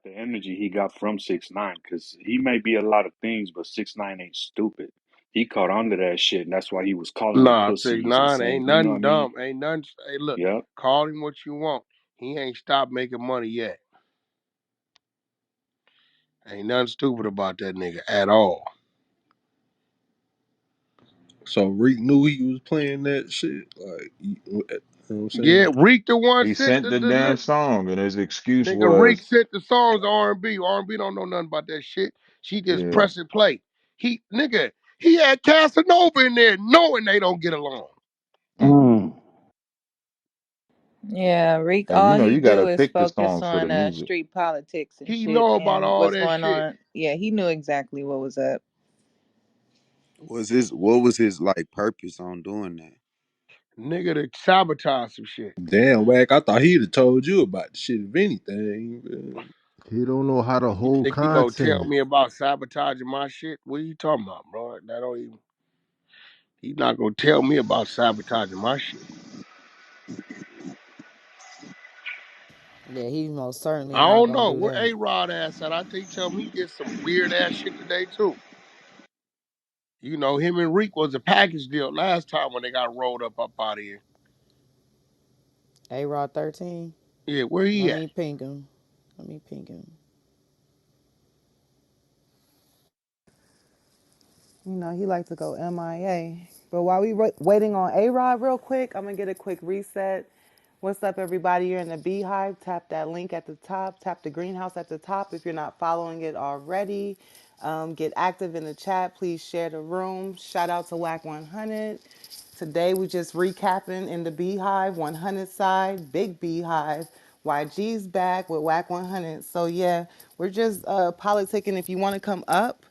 the energy he got from 6ix9ine, because he may be a lot of things, but 6ix9ine ain't stupid. He caught on to that shit, and that's why he was calling them Nah, six pussies and nine saying, ain't you know what nothing I mean? dumb. Ain't nothing. Hey, look, Yep. call him what you want. He ain't stopped making money yet. Ain't nothing stupid about that nigga at all. So Reek knew he was playing that shit. Like, you know what I'm Yeah, saying? Reek the one He sent sent the, the the damn look. song, and his excuse Nigga, Reek was, sent the songs to R&B. R&B don't know nothing about that shit. She just yeah. press and play. He had Casanova in there knowing they don't get along. Mm. Yeah, Reek, And you all know, he you do gotta is pick the focus songs for the on music. street politics and He shit know about and all what's that going shit. on. Yeah, he knew exactly what was up. What was his like purpose on doing that? Nigga to sabotage some shit. Damn, Wack, I thought he'd have told you about the shit, if anything. Man. He don't know how to You hold think he gonna tell content. me about sabotaging my shit? What are you talking about, bro? That don't even. He's not gonna tell me about sabotaging my shit. Yeah, he most certainly I not don't gonna know do where that. A Rod ass at. I think tell me he did some weird ass shit today too. You know, him and Reek was a package deal last time when they got rolled up out of here. A-Rod 13. Yeah, where Let he at? me ping him. Let me ping him. You know, he like to go MIA. But while we waiting on A-Rod real quick, I'm going to get a quick reset. What's up, everybody? You're in the BeeHive. Tap that link at the top. Tap the greenhouse at the top if you're not following it already. Get active in the chat. Please share the room. Shout out to Wack100. Today we just recapping in the BeeHive 100 side. Big BeeHive. YG's back with Wack100. So yeah, we're just politicking. If you want to come up,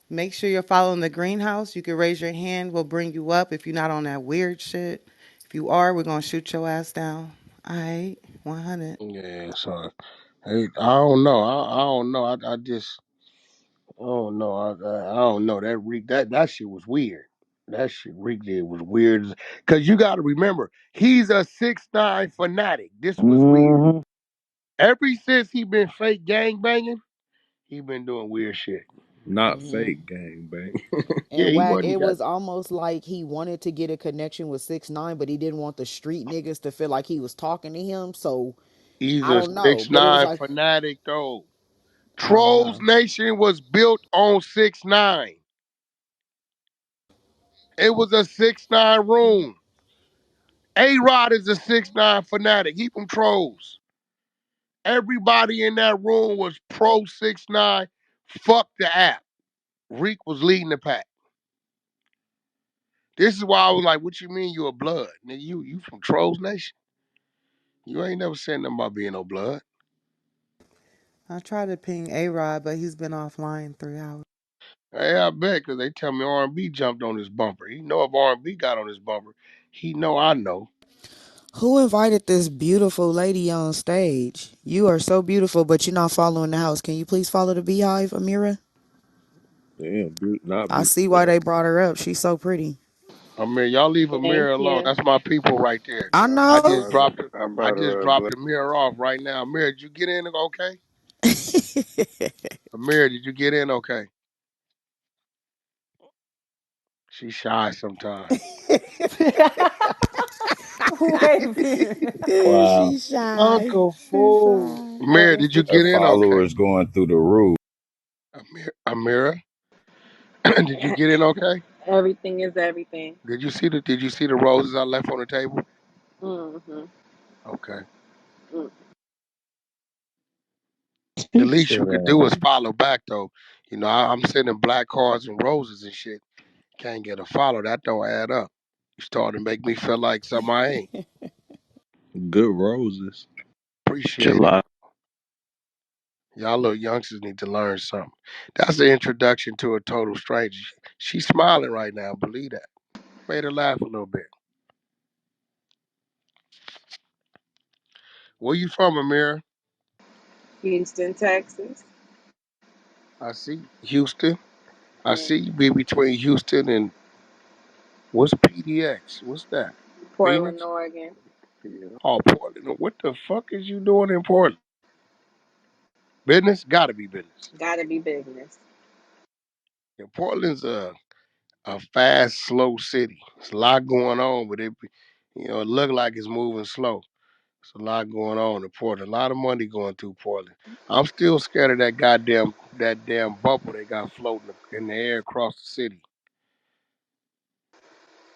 make sure you're following the greenhouse. You can raise your hand. We'll bring you up if you're not on that weird shit. If you are, we're going to shoot your ass down. All right, 100. Yeah, so hey, I don't know. I don't know. I just I don't know. I don't know. That Reek that shit was weird. That shit Reek did was weird. Cause you gotta remember, he's a 6ix9ine fanatic. This was weird. Hmm. Ever since he been fake gang banging, he been doing weird shit. Not Hmm. fake gang bang. Yeah, And he Wack, wasn't it got was almost like he wanted to get a connection with 6ix9ine, but he didn't want the street niggas to feel like he was talking to him. So he's I a don't know, six but it was nine like fanatic though. I don't Trolls know. Nation was built on 6ix9ine. It was a 6ix9ine room. A Rod is a 6ix9ine fanatic. He from Trolls. Everybody in that room was pro 6ix9ine. Fuck the app. Reek was leading the pack. This is why I was like, what you mean you a blood? Nigga, you from Trolls Nation? You ain't never said nothing about being no blood. I tried to ping A-Rod, but he's been offline 3 hours. Hey, I bet, because they tell me R&B jumped on his bumper. He know if R&B got on his bumper, he know I know. Who invited this beautiful lady on stage? You are so beautiful, but you're not following the house. Can you please follow the Beehive, Amira? Damn, not I see beautiful. why they brought her up. She's so pretty. I mean, y'all leave a Thank mirror alone. you. That's my people right there. I I know. just dropped it. I I brought just her a dropped black. the mirror off right now. Amir, did you get in okay? Amir, did you get in okay? She shy sometimes. Wait a minute. Wow. She's shy. Uncle She's Fool. shy. Amir, did you Her get in okay? followers going through the roof. Amira, did you get in okay? Everything is everything. Did you see the roses I left on the table? Mm-hmm. Okay. Mm. The He least you said, could do is follow back though. You know, I'm sending black cards and roses and shit. Can't get a follow. That don't add up. You starting to make me feel like something I ain't. Good roses. Appreciate it. July. Y'all little youngsters need to learn something. That's the introduction to a total stranger. She's smiling right now. Believe that. Made her laugh a little bit. Where you from, Amira? Houston, Texas. I see Houston. I Yeah. see you be between Houston and what's PDX? What's that? Portland, Phoenix? Oregon. Yeah. Oh, Portland. What the fuck is you doing in Portland? Business? Gotta be business. Gotta be business. Yeah, Portland's a fast, slow city. It's a lot going on, but it look like it's moving slow. It's a lot going on in Portland. A lot of money going through Portland. I'm still scared of that damn bubble they got floating in the air across the city.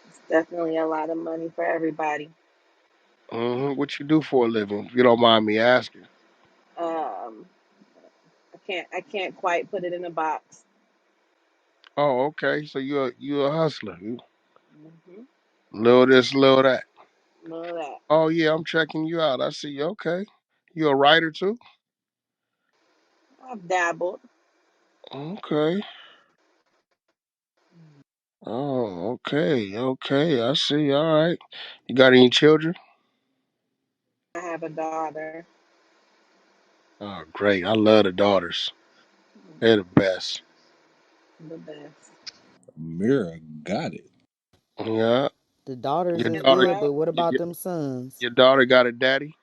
It's definitely a lot of money for everybody. What you do for a living? If you don't mind me asking. Um, I can't quite put it in a box. Oh, okay. So you're a hustler. You Hmm. little this, little that. None of that. Oh yeah, I'm checking you out. I see you. Okay. You a writer too? I've dabbled. Okay. Oh, okay, okay. I see. All right. You got any children? I have a daughter. Oh, great. I love the daughters. They're the best. The best. Mira got it. Yeah. The daughters Your Is is that daughter, good, but right? what your, about your them sons? your daughter got a daddy?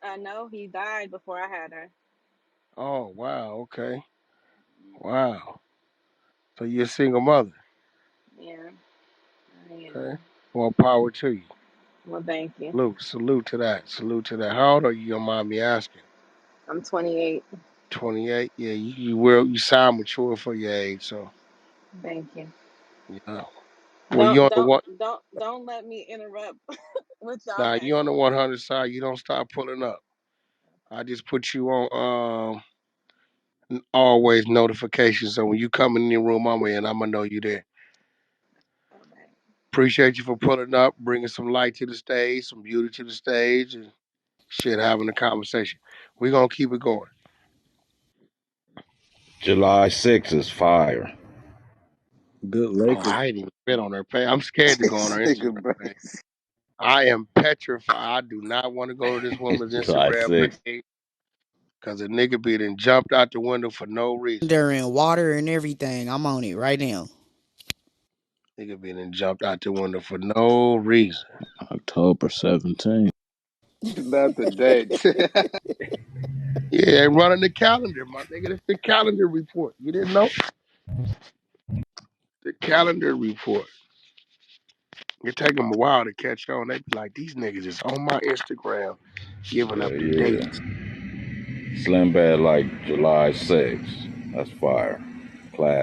I know he died before I had her. Oh, wow. Okay. Wow. So you're a single mother. Yeah, I Okay. am. Well, power to you. Well, thank you. Salute to that. Salute to that. How old are you? Your mom me asking. I'm 28. 28. Yeah, you sound mature for your age. So Thank you. yeah. Well, you Don't on the don't one. don't don't let me interrupt with y'all Nah, you on the messing. 100 side. You don't start pulling up. I just put you on always notifications. So when you come in the room I'm in, I'm gonna know you there. All right. Appreciate you for pulling up, bringing some light to the stage, some beauty to the stage, and shit, having a conversation. We're gonna keep it going. July 6th is fire. Good Oh, Lakers. I ain't even been on her page. I'm scared to go on This her Instagram nigga, bro. page. I am petrified. I do not want to go to this woman's July Instagram 6th. page because a nigga be done jumped out the window for no reason. They're in water and everything. I'm on it right now. Nigga be done jumped out the window for no reason. October 17th. Not the date. Yeah, running the calendar, my nigga. That's the calendar report. You didn't know? The calendar report. It take them a while to catch on. They be like, these niggas is on my Instagram giving Yeah, up the yeah. dates. Slim Bad like July 6th. That's fire.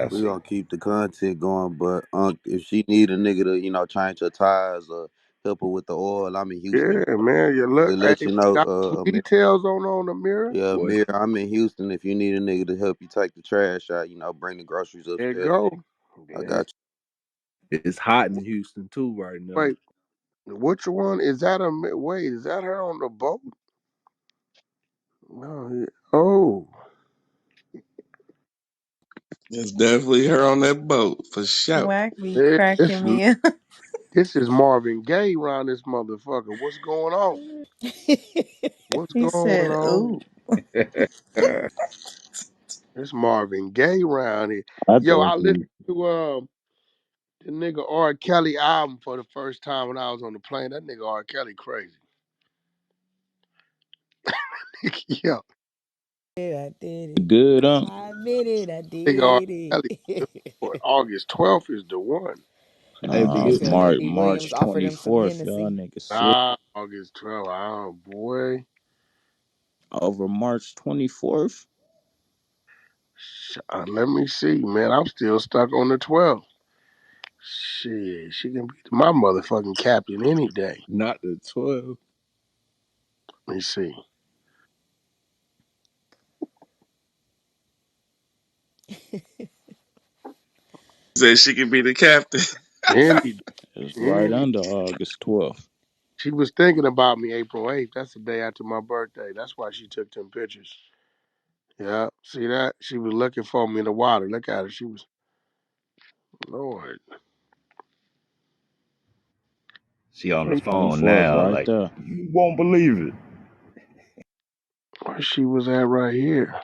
We Classic. gonna keep the content going, but if she need a nigga to, change her tires or help her with the oil, I'm in Houston. Yeah, man. You look, To let hey, you know, got some Amir. details on the mirror. Yeah, Boy, Amir, I'm in Houston. If you need a nigga to help you take the trash out, bring the groceries there you upstairs. go. I There you got It's hot in Houston too right now. Wait, which one? Is that wait, is that her on the boat? No. Oh, It's definitely her on that boat for sure. Wack be yeah, cracking me up. this is Marvin Gaye around this motherfucker. What's going on? What's He going said, on? "Ooh, It's Marvin Gaye around here. I Yo, thought I listened you to the nigga R. Kelly album for the first time when I was on the plane. That nigga R. Kelly crazy. Yo, I did it. good, huh? I admit it. I nigga R. did Kelly. it. Boy, August 12th is the one. Hey, but They Nah, look, said March Wendy Williams March offered him some 24th, y'all Hennessy. niggas sick. Ah, August 12th. Oh boy. Over March 24th? Let me see, man. I'm still stuck on the 12th. Shit, she can be my motherfucking captain any day. not the 12. Let me see. Said she can be the captain. Any, It's right any. under August 12th. She was thinking about me April 8th. That's the day after my birthday. That's why she took them pictures. Yeah, see that? She was looking for me in the water. Look at her. She was, Lord. She on the phone 24th, now, right like, there. you won't believe it. Where she was at right here.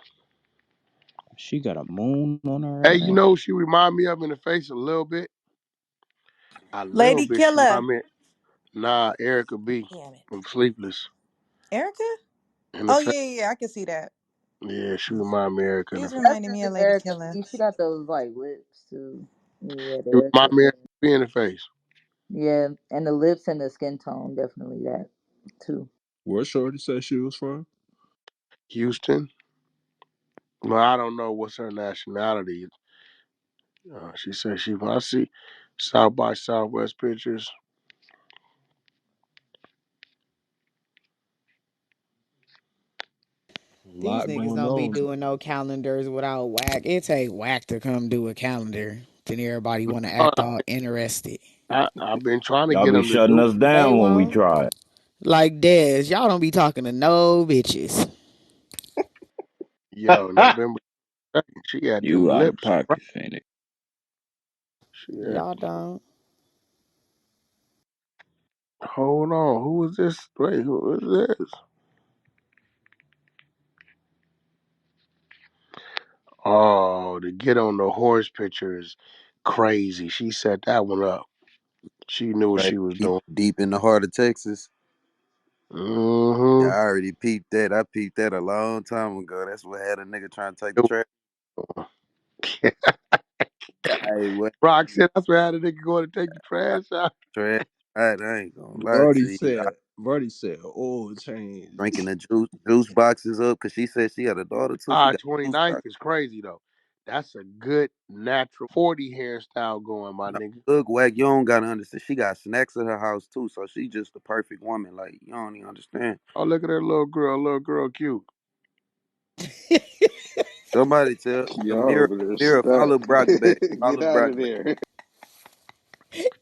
She got a moon on Hey, her you ass. know who she remind me of in the face a little bit? A little Lady bit. She Killer." remind me. Nah, Erica B Damn it, from Sleepless Erica. in the Oh face. yeah, yeah, yeah, I can see that. Yeah, she remind me of Erica. He's That's reminding me of just Lady Erica. Killer. She got those like lips too. Yeah, the She remind Erica. me of Erica in the face. Yeah, and the lips and the skin tone, definitely that too. Where Shorty said she was from? Houston. Well, I don't know what's her nationality. She said she. When I see South by Southwest pictures, A These lot niggas going don't be on. doing no calendars without Wack. It take Wack to come do a calendar. Then everybody want to uh, act all interested. I've been trying to Y'all get be them to shutting do us it. They down when we won't. try it. Like Dez, y'all don't be talking to no bitches. Yo, November 2nd, she had them You out of lips. pocket, Phoenix. She had. Y'all don't. Hold on, who is this? Wait, who is this? Oh, to get on the horse picture is crazy. She set that one up. She knew what Right she was deep, doing. deep in the heart of Texas. Yeah, Mm-hmm. I already peeped that. I peeped that a long time ago. That's what had a nigga trying to take the trash. Hey, what Rock said that's what had a nigga going to take the trash out. trash? I ain't gonna lie Brody to you. I said. Brody said oil change. drinking the juice boxes up because she said she had a daughter too. She got juice 29th box. is crazy though. That's a good natural 40 hairstyle going, my No, nigga. look, Wack, you don't gotta understand. She got snacks at her house too, so she just the perfect woman. Like you don't even understand. Oh, look at that little girl cute. Somebody tell Y'all Mirror, over there Mirror, stuck. follow Brock back. Get Follow out Brock of back. there.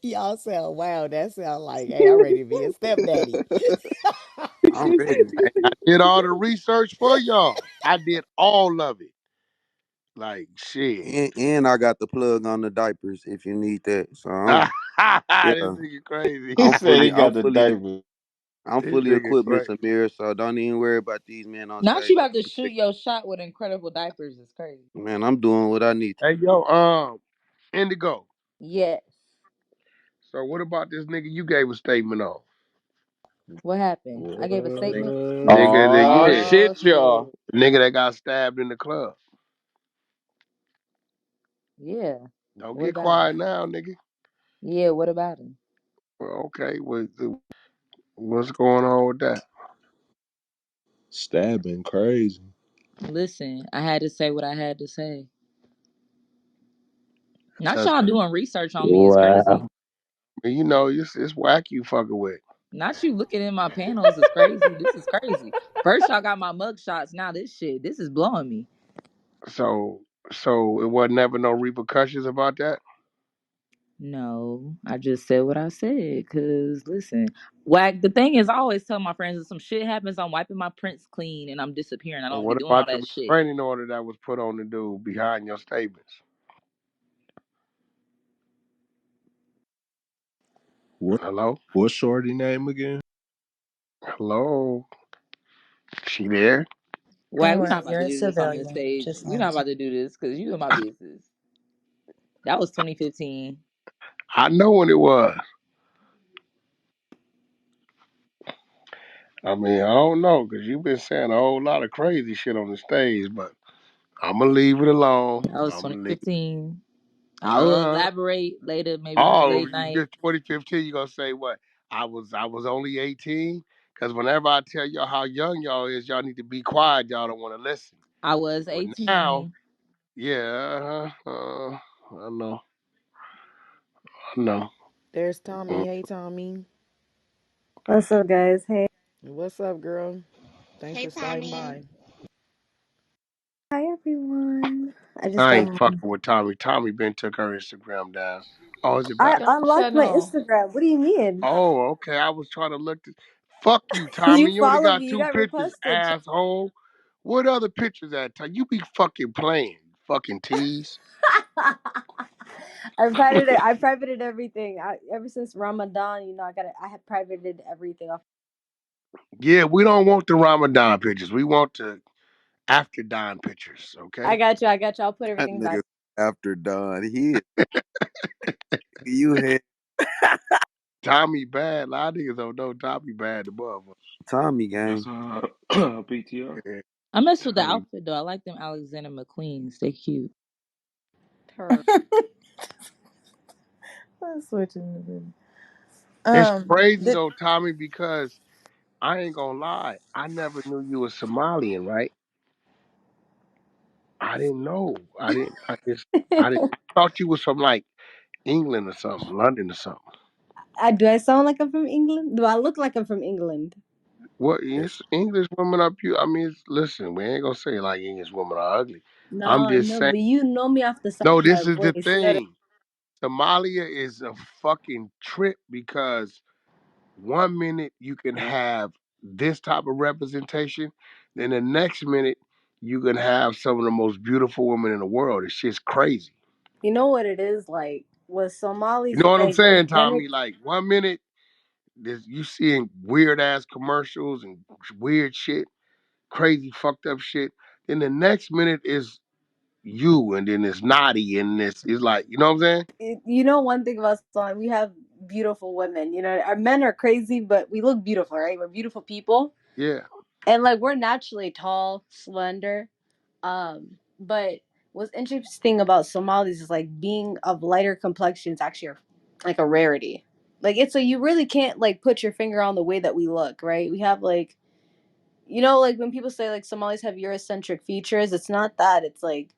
Y'all sound wow. That sound like, hey, I'm ready to be a stepdaddy. I'm ready. Hey, I did all the research for y'all. I did all of it. Like shit. And I got the plug on the diapers if you need that. So This yeah, nigga crazy. He I'm said he fully I'm got the fully diaper. I'm This fully nigga equipped, Miss crazy. Amir. So don't even worry about these men on Not you stage. about to shoot your shot with incredible diapers is crazy. Man, I'm doing what I need to. Hey yo, Indigo. Yes. So what about this nigga you gave a statement on? What happened? I gave a statement. What? Nigga that Oh yeah. Oh shit, y'all. shit. Nigga that got stabbed in the club. Yeah. Don't What get about him? quiet now, nigga. Yeah, what about him? Well, okay, what's going on with that? Stabbing crazy. Listen, I had to say what I had to say. Not Cause y'all doing research on me is crazy. Wow. you know it's whack you fucking with. Not you looking in my panels is crazy. This is crazy. First y'all got my mug shots. Now this is blowing me. So it wasn't never no repercussions about that. No, I just said what I said. Cause listen, Whack. The thing is, I always tell my friends if some shit happens, I'm wiping my prints clean and I'm disappearing. I And don't be what doing all about the that shit. restraining order that was put on the dude behind your statements? What? Hello? What's Shorty name again? Hello? She there? Whack, Don't we're worry, not about you're to a do this on this civilian. stage. Just We're not answer. about to do this because you in my business. That was 2015. I know when it was. I mean, I don't know, because you've been saying a whole lot of crazy shit on the stage, but I'm going to leave it alone. That was I'm going to leave. 2015. I'll Uh, elaborate later, maybe on a oh, late you night. just 2015, you going to say what? I was only 18? Because whenever I tell y'all how young y'all is, y'all need to be quiet. Y'all don't want to listen. I was But now, 18. yeah, I know. I know. There's Tommy. Mm. Hey, Tommy. What's up, guys? Hey. What's up, girl? Thanks Hey, for sliding Tommy. by. Hi, everyone. I just I got ain't home. fucking with Tommy. Tommy been took her Instagram down. Oh, is it I back? Don't unlocked shut my on. Instagram. What do you mean? Oh, okay. I was trying to look. Fuck you, You Tommy. You only followed got me. You two got pictures, reposted. asshole. What other pictures at? You be fucking playing, fucking tease. I privated everything. Ever since Ramadan, I have privated everything off. Yeah, we don't want the Ramadan pictures. We want the after Don pictures. I Okay. got you. I got you. I'll put That everything back. nigga after Don. You had Tommy bad. A lot of niggas don't know Tommy bad above. Tommy That's gang. PTR. Yeah. I mess with the Tommy. outfit though. I like them Alexander McQueens. They cute. Her. I'm switching. It's crazy Did though, Tommy, because I ain't gonna lie. I never knew you was Somalian, right? I didn't know. I didn't. I thought you was from like England or something, London or something. do I sound like I'm from England? Do I look like I'm from England? What? It's English women up you. I mean, listen, we ain't gonna say like English women are ugly. I'm No, just no, saying. but you know me off the sound No, of my this is the voice. You know what thing. Somalia is a fucking trip because one minute you can have this type of representation, then the next minute you can have some of the most beautiful women in the world. It's just crazy. you know what it is like with You Somalis, know what I'm like saying, authentic. Tommy? Like one minute you seeing weird ass commercials and weird shit, crazy fucked up shit. Then the next minute is you, and then it's naughty, and it's like, you know what I'm saying? You know one thing about Somali, we have beautiful women. You know, our men are crazy, but we look beautiful, right? We're beautiful people, Yeah. and like we're naturally tall, slender. But what's interesting about Somalis is like being of lighter complexion is actually like a rarity. Like it's you really can't like put your finger on the way that we look, right? We have like like when people say like Somalis have Eurocentric features, it's not that. It's like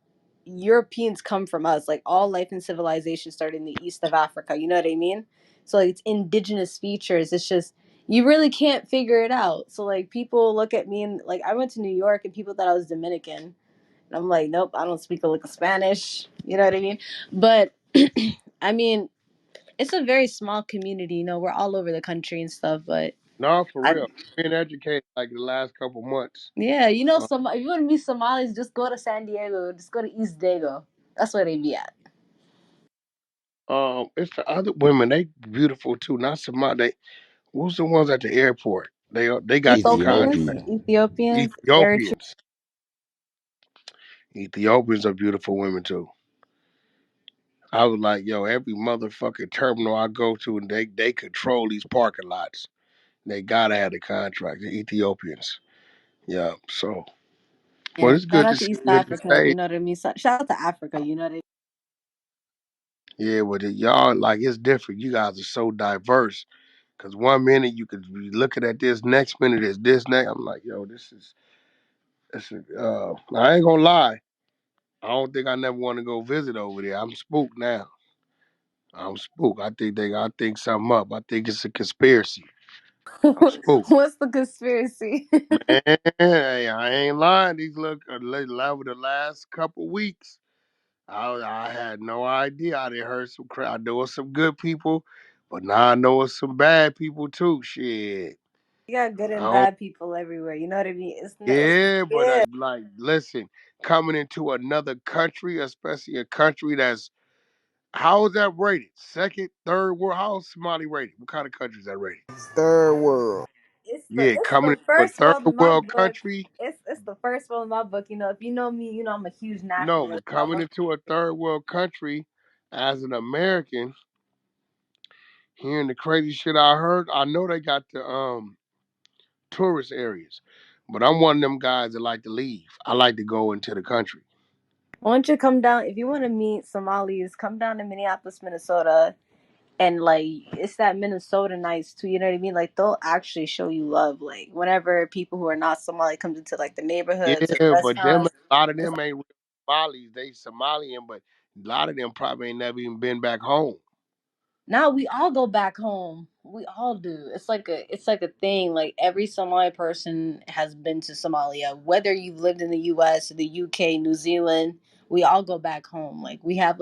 Europeans come from us. Like all life and civilization started in the east of Africa. You know what I mean? So like it's indigenous features. It's just you really can't figure it out. So like people look at me and like I went to New York and people thought I was Dominican. And I'm like, nope, I don't speak a lick of Spanish. You know what I mean? But I mean, it's a very small community. We're all over the country and stuff. But No, for I, real. Been educated like the last couple months. yeah, Uh, some if you want to meet Somalis, just go to San Diego. Just go to East Dago. That's where they be at. it's the other women. They beautiful too. Not Somali. Who's the ones at the airport? They got them Ethiopians, contracts. Ethiopian. Ethiopians, Eritrea. Ethiopians. Ethiopians are beautiful women too. I was like, yo, every motherfucking terminal I go to, and they control these parking lots. They gotta have the contract. The Ethiopians. Yeah. So, but Yeah, it's shout good to out to see East you in the Africa. You state. know what I mean? Shout out to Africa. You know what I mean? Yeah, with y'all, like it's different. You guys are so diverse. Cause one minute you could be looking at this, next minute is this, next. I'm like, yo, this is. I ain't gonna lie. I don't think I never want to go visit over there. I'm spooked now. I'm spooked. I think something up. I think it's a conspiracy. I'm spooked. What's the conspiracy? Man, hey, I ain't lying. These look over the last couple weeks. I had no idea. I didn't heard some crap. I know it's some good people, but now I know it's some bad people too. Shit. You got good I and don't, bad people everywhere. You know what I mean? It's yeah, but yeah. like, listen, coming into another country, especially a country that's how is that rated? Second, third world? How is Somali rated? What kind of country is that rated? Third world. Yeah, It's coming the into a first third world in my world book. country. It's the first world in my book. If you know me, I'm a huge No, nationalist. but coming into a third world country as an American, hearing the crazy shit I heard, I know they got the tourist areas. But I'm one of them guys that like to leave. I like to go into the country. Why don't you come down if you want to meet Somalis? Come down to Minneapolis, Minnesota, and like it's that Minnesota nights too. You know what I mean? Like they'll actually show you love. Like whenever people who are not Somali comes into like the neighborhoods or Yeah, but them restaurants. a lot of It's them ain't real Somalis. They Somalian, but a lot of them probably ain't never even been back home. Now we all go back home. We all do. It's like a thing. Like every Somali person has been to Somalia, whether you've lived in the U.S., the U.K., New Zealand. We all go back home. Like we have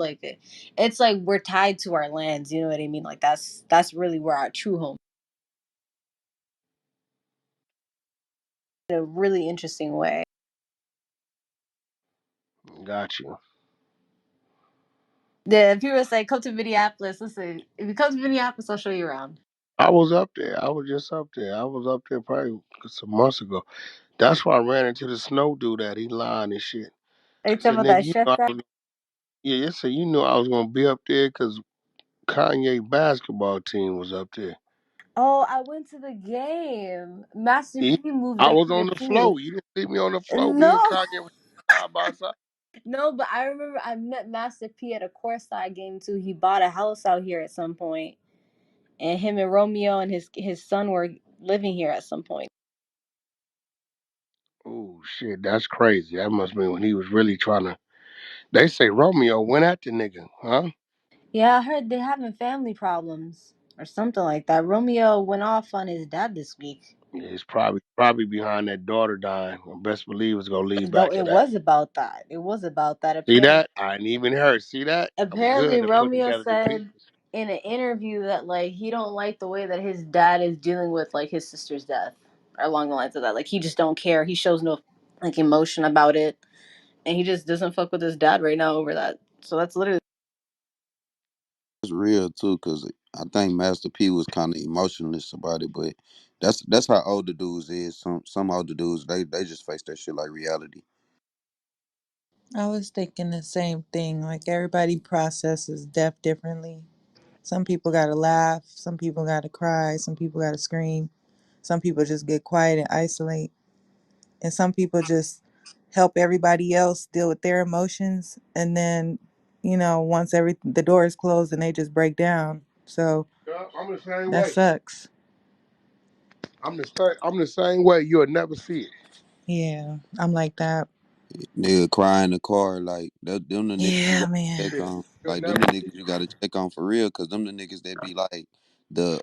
it's like we're tied to our lands. You know what I mean? Like that's really where our true home. In a really interesting way. Got you. The people say come to Minneapolis. Listen, if you come to Minneapolis, I'll show you around. I was up there. I was just up there. I was up there probably some months ago. That's why I ran into the snow dude that he lying and shit. Are you I talking said, about nigga, that you chef know guy? yeah, you said you knew I was gonna be up there because Kanye basketball team was up there. Oh, I went to the game. Master See, P moved I up was here on the too. floor. You didn't see me on the floor. Me No, and Kanye was side by side. no, but I remember I met Master P at a courtside game too. He bought a house out here at some point, and him and Romeo and his son were living here at some point. Oh shit, that's crazy. That must be when he was really trying to. They say Romeo went at the nigga, huh? Yeah, I heard they having family problems or something like that. Romeo went off on his dad this week. Yeah, it's probably behind that daughter dying. I best believe it's gonna lead No, back to it that. was about that. It was about that. See that? I didn't even heard. See that? That was Apparently good to put Romeo together the said pieces. in an interview that like he don't like the way that his dad is dealing with like his sister's death or along the lines of that. Like he just don't care. He shows no like emotion about it, and he just doesn't fuck with his dad right now over that. So that's literally. It's real too, cause I think Master P was kind of emotionless about it, but that's how older dudes is. Some older dudes they just face that shit like reality. I was thinking the same thing. Like everybody processes death differently. Some people gotta laugh, some people gotta cry, some people gotta scream, some people just get quiet and isolate, and some people just help everybody else deal with their emotions. And then, once the door is closed, and they just break down. So Yeah, I'm the same that way. sucks. I'm the same way. You'll never see it. Yeah, I'm like that. Nigga cry in the car like them the niggas you Yeah, gotta man. check on. You'll Like them never the see niggas it. you gotta check on for real, cause them the niggas that be like the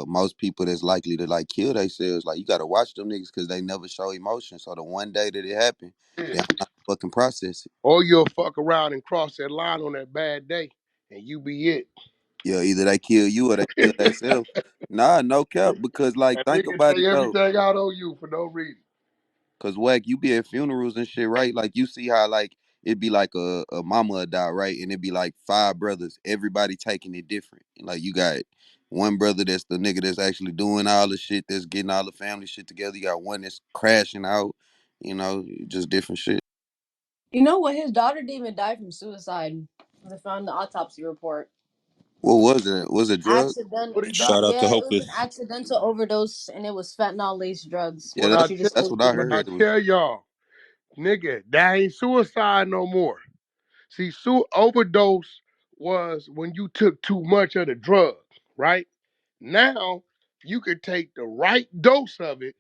most people that's likely to like kill themselves. Like you gotta watch them niggas, cause they never show emotion. So the one day that it happened, Yeah. they don't know how to fucking process it. Or you'll fuck around and cross that line on that bad day, and you be it. Yeah, either they kill you or they kill themselves. Nah, no cap. Because like And think niggas about take it though. everything out on you for no reason. Cause Wack, you be at funerals and shit, right? Like you see how like it be like a mama would die, right? And it be like five brothers, everybody taking it different. Like you got one brother that's the nigga that's actually doing all the shit, that's getting all the family shit together. You got one that's crashing out, just different shit. You know what? His daughter didn't even die from suicide. They found the autopsy report. What was it? Was it drug? What Accident. he die Shout out from? to Yeah, it was an Hopeless. acciddental overdose, and it was fentanyl laced drugs. Yeah, What I She tell just that's took what too I what much. I heard. It was tell y'all, nigga, that ain't suicide no more. See, overdose was when you took too much of the drug, right? Now you could take the right dose of it,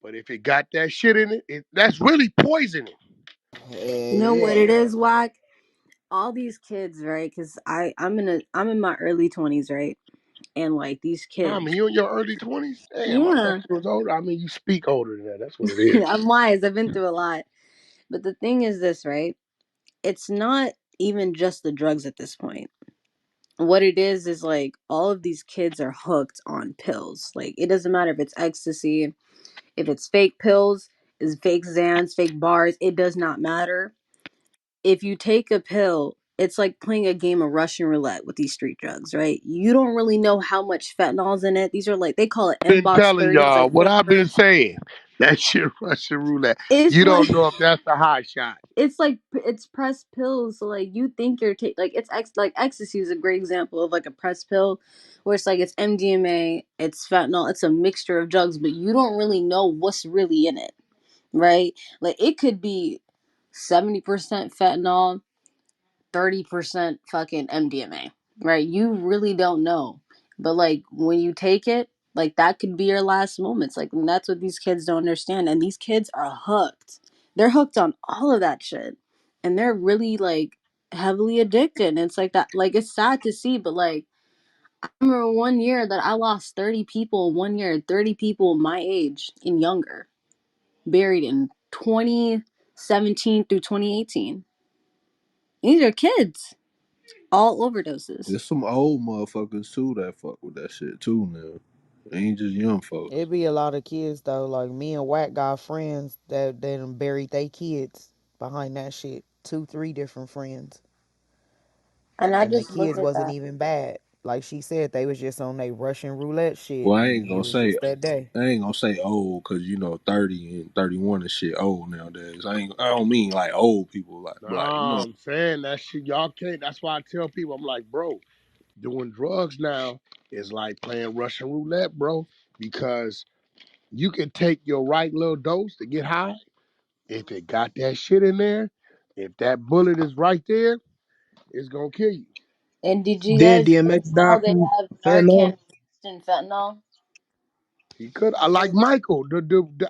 but if it got that shit in it, that's really poisoning. You know what Yeah. it is, Wack? All these kids, right? Because I'm in my early 20s, right? And like these I kids, mean, you in your early 20s? Damn, I thought yeah, you was older. I mean, you speak older than that. That's what it is. I'm wise. I've been through a lot. But the thing is this, right? It's not even just the drugs at this point. What it is like all of these kids are hooked on pills. Like it doesn't matter if it's ecstasy, if it's fake pills, is fake Xans, fake bars, it does not matter. If you take a pill, it's like playing a game of Russian roulette with these street drugs, right? You don't really know how much fentanyl's in it. These are like they call it Been inbox telling 30s, y'all like what I've been flavors. saying. That shit Russian roulette. It's You like don't know if that's the hot shot. it's like it's pressed pills, so like you think you're taking like like ecstasy is a great example of like a pressed pill, where it's like it's MDMA, it's fentanyl, it's a mixture of drugs, but you don't really know what's really in it, right? Like it could be 70% fentanyl, 30% fucking MDMA, right? You really don't know. But like when you take it, like that could be your last moments. Like, and that's what these kids don't understand. And these kids are hooked. They're hooked on all of that shit. And they're really like heavily addicted. And it's like that, like it's sad to see, but like I remember one year that I lost 30 people, 1 year, 30 people my age and younger, buried in 2017 through 2018. These are kids, all overdoses. There's some old motherfuckers too that fuck with that shit too now. Ain't just young folks. It be a lot of kids though. Like me and Wack got friends that they done buried their kids behind that shit. Two, three different friends, And I and the just look kids at wasn't that. even bad. Like she said, they was just on their Russian roulette shit, Well, and it was just that day. I ain't gonna say old, cause 30 and 31 and shit old nowadays. I don't mean like old people, like Nah, you know. I'm saying that shit. Y'all can't. That's why I tell people, I'm like, bro, Doing drugs now is like playing Russian roulette, bro, because you can take your right little dose to get high. If it got that shit in there, if that bullet is right there, it's gonna kill you. And did you Did guys DMX die know they from have fentanyl? Narcan and fentanyl? He could. I like Michael, the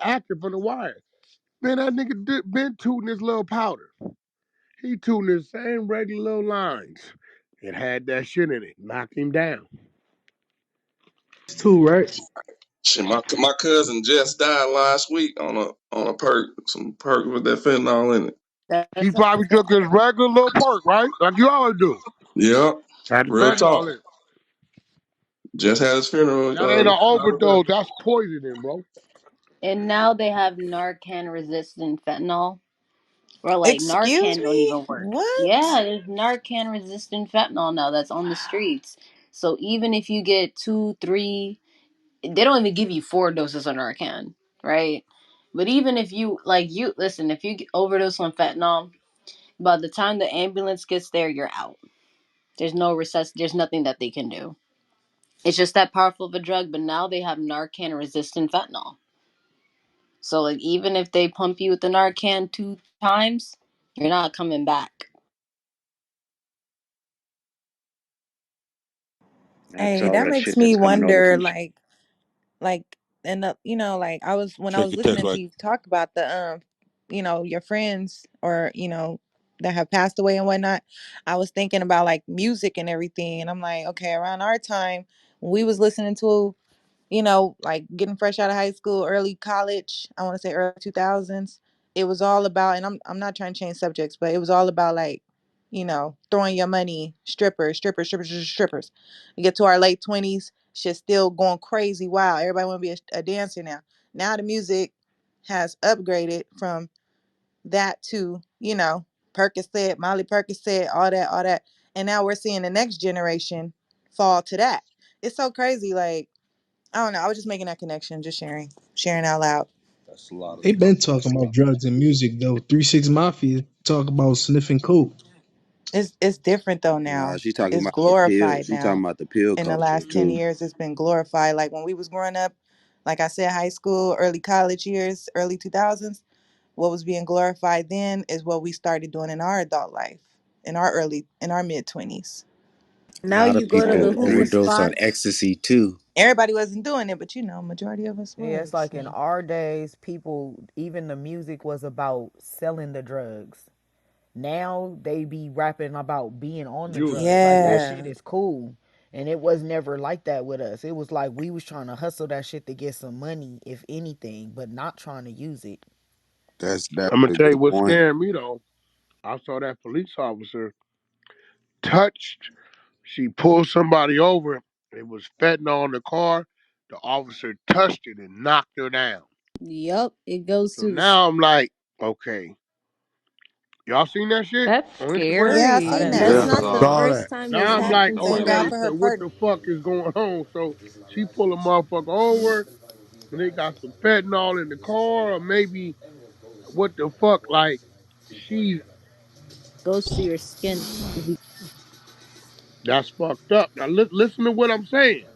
actor from The Wire. Man, that nigga been tooting his little powder. He tooting his same regular little lines. It had that shit in it. Knocked him down. It's two, right? Shit, my cousin just died last week on a perk, some perk with that fentanyl in it. He That's probably took his regular little perk, right? Like you always do. Yep, Had the real fentanyl talk. in it. Just had his funeral. That ain't an Not today. overdose. That's poisoning, bro. and now they have Narcan resistant fentanyl. Or like Excuse Narcan don't me? even work. What? Yeah, there's Narcan resistant fentanyl now that's on the streets. So even if you get two, three, they don't even give you four doses of Narcan, right? But even if you like you listen, if you overdose on fentanyl, by the time the ambulance gets there, you're out. There's no recess. There's nothing that they can do. It's just that powerful of a drug. But now they have Narcan resistant fentanyl. So like even if they pump you with the Narcan two times, you're not coming back. That's Hey, all that that makes shit me that's coming over wonder, from. like, and like I was when I Check was your text listening to right. you talk about the your friends or that have passed away and whatnot. I was thinking about like music and everything, and I'm like, okay, around our time when we was listening to like getting fresh out of high school, early college, I want to say early 2000s, it was all about, and I'm not trying to change subjects, but it was all about like, throwing your money, strippers, strippers, strippers, strippers. We get to our late 20s, shit's still going crazy. Wow, everybody want to be a dancer now. Now the music has upgraded from that to, Percocet, Molly Percocet, all that, all that. And now we're seeing the next generation fall to that. It's so crazy. Like, I don't know. I was just making that connection, just sharing out loud. That's a lot of They been talk. talking about drugs and music though. 3 6 Mafia talk about sniffing coke. It's different though Nah, now. she talking It's about the pill. glorified She talking now. about the pill In the culture last 10 too. years, it's been glorified. Like when we was growing up, like I said, high school, early college years, early 2000s, what was being glorified then is what we started doing in our adult life, in our mid 20s. Now A lot you of go to people the Mm-hmm. hookah overdose on spots. ecstasy too. Everybody wasn't doing it, but majority of us Yeah, it's was. like in So. our days, people, even the music was about selling the drugs. Now they be rapping about being on the Juice. drugs. Like that Yeah. shit is cool. And it was never like that with us. It was like we was trying to hustle that shit to get some money, if anything, but not trying to use it. That's I'm gonna a tell you good what point. scared me though. I saw that police officer touched. She pulled somebody over. It was fentanyl in the car. The officer touched it and knocked her down. Yup, it goes So to the. now I'm like, okay, y'all seen that shit That's on Instagram? Yeah, I I seen didn't that. That's Yeah. see it. not Mm-hmm. the Saw first that. time this Now I'm like, happened Thank God okay, though. for her so what pardon. the fuck is going on? So she pull a motherfucker over and they got some fentanyl in the car, or maybe what the fuck? Like, she, Goes to your skin. If you that's fucked up. Now listen to what I'm saying.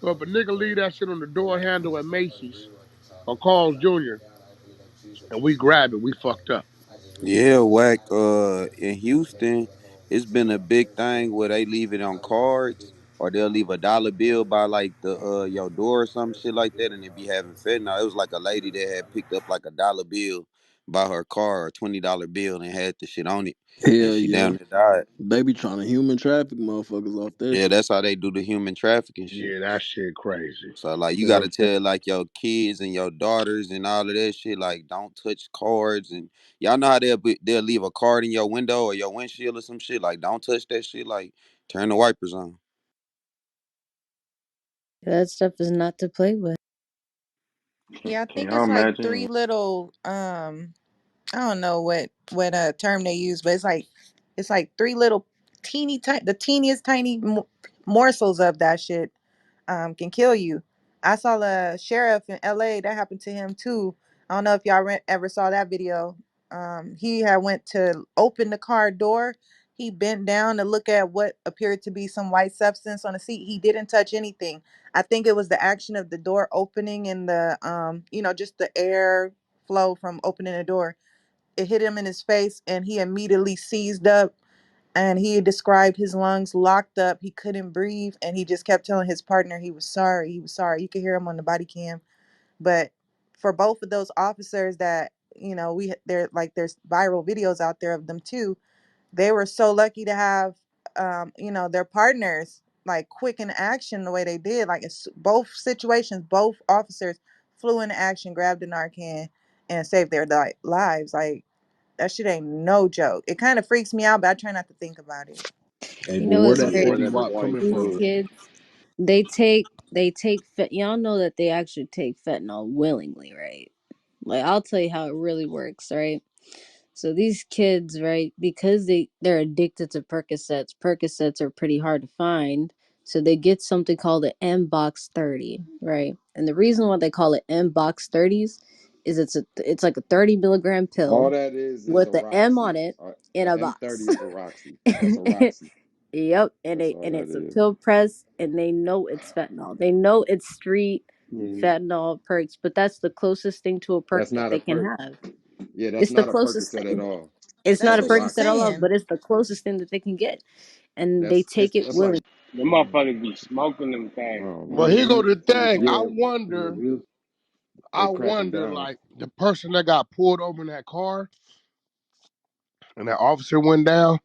So if a nigga leave that shit on the door handle at Macy's or Carl's Jr. and we grab it, we fucked up. Yeah, Wack. In Houston, it's been a big thing where they leave it on cards, or they'll leave a dollar bill by like the your door or some shit like that, and they be having fentanyl. It was like a lady that had picked up like a dollar bill by her car, or $20 bill, and had the shit on it, and Hell she yeah. down there died. They be trying to human traffic motherfuckers off that Yeah, shit. that's how they do the human trafficking shit. Yeah, that shit crazy. So like you gotta Um, tell like your kids and your daughters and all of that shit, like don't touch cards, and y'all know how they'll leave a card in your window or your windshield or some shit. Like don't touch that shit. Like turn the wipers on. that stuff is not to play with. Yeah, I Can think y'all it's like imagine? three little I don't know what term they use, but it's like three little the teeniest tiny morsels of that shit can kill you. I saw a sheriff in LA that happened to him too. I don't know if y'all ever saw that video. He had went to open the car door. He bent down to look at what appeared to be some white substance on the seat. He didn't touch anything. I think it was the action of the door opening and the just the air flow from opening the door. It hit him in his face and he immediately seized up, and he described his lungs locked up. He couldn't breathe, and he just kept telling his partner he was sorry. He was sorry. You could hear him on the body cam. But for both of those officers that, there's viral videos out there of them too. They were so lucky to have their partners like quick in action the way they did. Like it's both situations, both officers flew into action, grabbed the Narcan, and saved their lives. Like that shit ain't no joke. It kind of freaks me out, but I try not to think about it. Hey, You but know where what's that Yeah, crazy? 40 that's watt white coming These from? fluid. kids, y'all know that they actually take fentanyl willingly, right? Like I'll tell you how it really works, right? So these kids, right, because they're addicted to Percocets. Percocets are pretty hard to find. So they get something called an M box 30, right? And the reason why they call it M box 30s is it's like a 30 milligram All pill that is with a the M Roxy. on it in A a M30 box. is a Roxy. That's a Roxy. Yep, and That's all that it's a is. pill press, and they know it's fentanyl. They know it's street Mhm. fentanyl perks, but that's the closest thing to a perk That's that not a they can perk. have. Yeah, that's It's the not a closest Percocet at thing. all. It's That's not That's a a what she's Percocet at Roxy. all, saying. but it's the closest thing that they can get, and they That's take it that's like willingly. The motherfuckers be smoking them I things. don't Well, know. here go the thing. Yeah, mhm. I They crack them wonder, down. like the person that got pulled over in that car and that officer went down.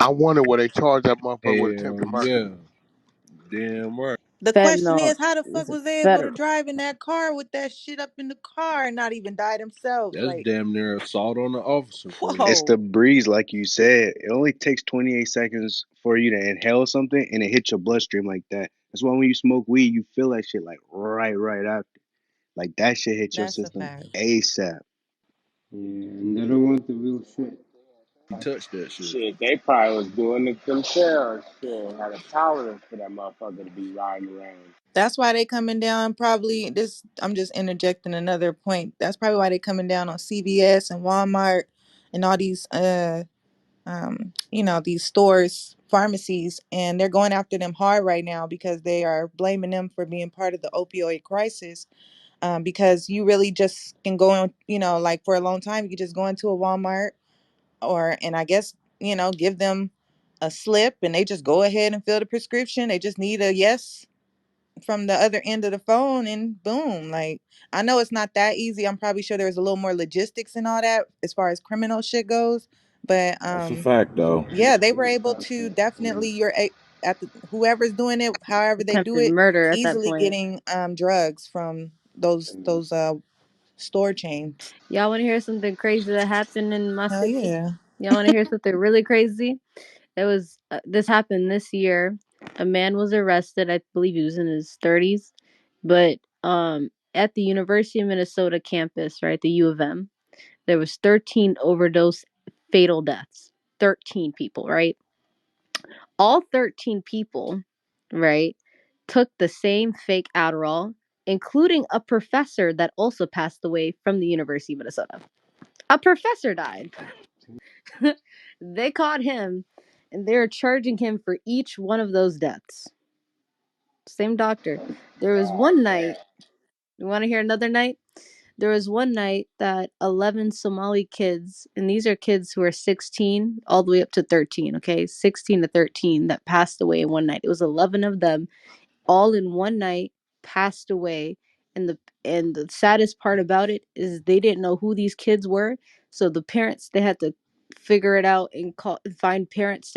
I wonder what they charged that motherfucker with attempted Hell murder. yeah. Damn right. The question Fentanyl is, how the fuck is was they able to federal. drive in that car with that shit up in the car and not even die themselves? That's Like, damn near assault on the officer for you. It's the whoa, breeze, like you said. It only takes 28 seconds for you to inhale something and it hits your bloodstream like that. That's why when you smoke weed, you feel that shit like right after. Like that shit hit your that's a system fact. ASAP. Yeah, and they don't want the real shit. He touched that shit. Shit, they probably was doing it themselves. Shit, had a tolerance for that motherfucker to be riding around. That's why they coming down. Probably this. I'm just interjecting another point. That's probably why they coming down on CVS and Walmart and all these these stores, pharmacies, and they're going after them hard right now because they are blaming them for being part of the opioid crisis. Because you really just can go in, like for a long time, you could just go into a Walmart and I guess, give them a slip and they just go ahead and fill the prescription. They just need a yes from the other end of the phone and boom. Like, I know it's not that easy. I'm probably sure there's a little more logistics and all that as far as criminal shit goes. But That's a fact, though. yeah, they were able to definitely at the whoever's doing it, however they do Attempted it, murder at that easily point. getting drugs from those store chains. Y'all want to hear something crazy that happened in my Hell city? yeah. Y'all want to hear something really crazy? It was this happened this year. A man was arrested. I believe he was in his 30s, but at the University of Minnesota campus, right, the U of M, there was 13 overdose fatal deaths. 13 people, right? All 13 people, right, took the same fake Adderall, including a professor that also passed away from the University of Minnesota. A professor died. They caught him and they're charging him for each one of those deaths. Same doctor. There was one night, you want to hear another night? There was one night that 11 Somali kids, and these are kids who are 16 all the way up to 13, okay? 16 to 13 that passed away in one night. It was 11 of them all in one night passed away, and the saddest part about it is they didn't know who these kids were, so the parents, they had to figure it out and find parents that